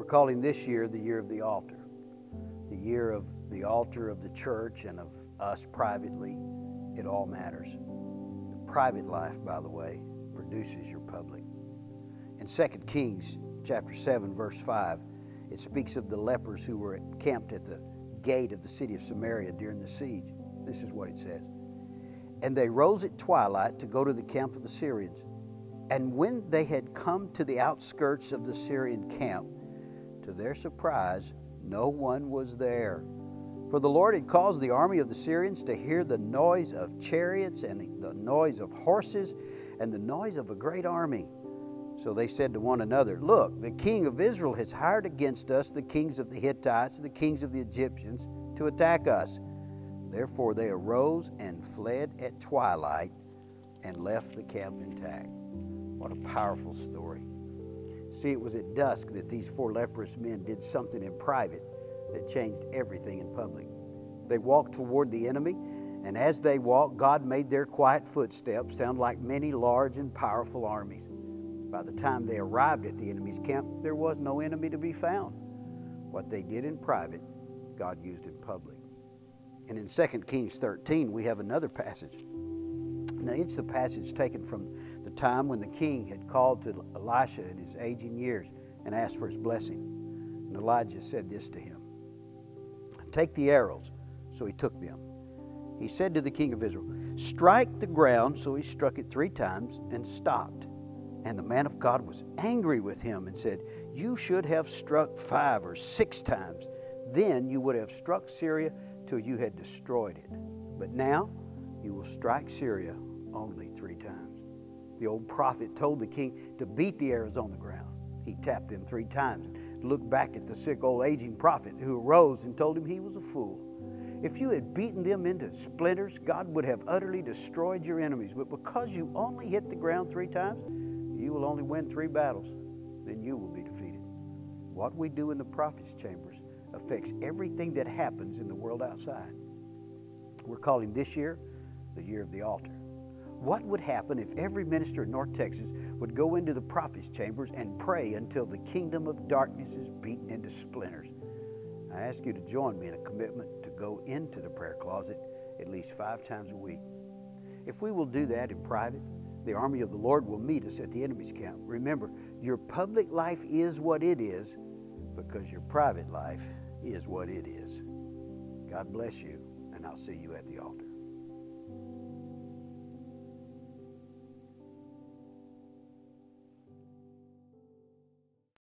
calling this year the year of the altar. The year of the altar of the church and of us privately. It all matters. The private life, by the way, produces your public. In 2 Kings chapter 7, verse 5, it speaks of the lepers who were camped at the gate of the city of Samaria during the siege. This is what it says. And they rose at twilight to go to the camp of the Syrians. And when they had come to the outskirts of the Syrian camp, to their surprise, no one was there. For the Lord had caused the army of the Syrians to hear the noise of chariots and the noise of horses and the noise of a great army. So they said to one another, "Look, the king of Israel has hired against us the kings of the Hittites and the kings of the Egyptians to attack us." Therefore they arose and fled at twilight and left the camp intact. What a powerful story. See, it was at dusk that these 4 leprous men did something in private that changed everything in public. They walked toward the enemy, and as they walked, God made their quiet footsteps sound like many large and powerful armies. By the time they arrived at the enemy's camp, there was no enemy to be found. What they did in private, God used in public. And in 2 Kings 13, we have another passage. Now, it's the passage taken from the time when the king had called to Elisha in his aging years and asked for his blessing. And Elijah said this to him, "Take the arrows." So he took them. He said to the king of Israel, "Strike the ground." So he struck it 3 times and stopped. And the man of God was angry with him and said, "You should have struck 5 or 6 times. Then you would have struck Syria till you had destroyed it. But now you will strike Syria only 3 times." The old prophet told the king to beat the arrows on the ground. He tapped them 3 times and looked back at the sick old aging prophet, who arose and told him he was a fool. If you had beaten them into splinters, God would have utterly destroyed your enemies. But because you only hit the ground 3 times, you will only win 3 battles. Then you will be defeated. What we do in the prophet's chambers affects everything that happens in the world outside. We're calling this year the year of the altar. What would happen if every minister in North Texas would go into the prophet's chambers and pray until the kingdom of darkness is beaten into splinters? I ask you to join me in a commitment to go into the prayer closet at least 5 times a week. If we will do that in private, the army of the Lord will meet us at the enemy's camp. Remember, your public life is what it is because your private life is what it is. God bless you, and I'll see you at the altar.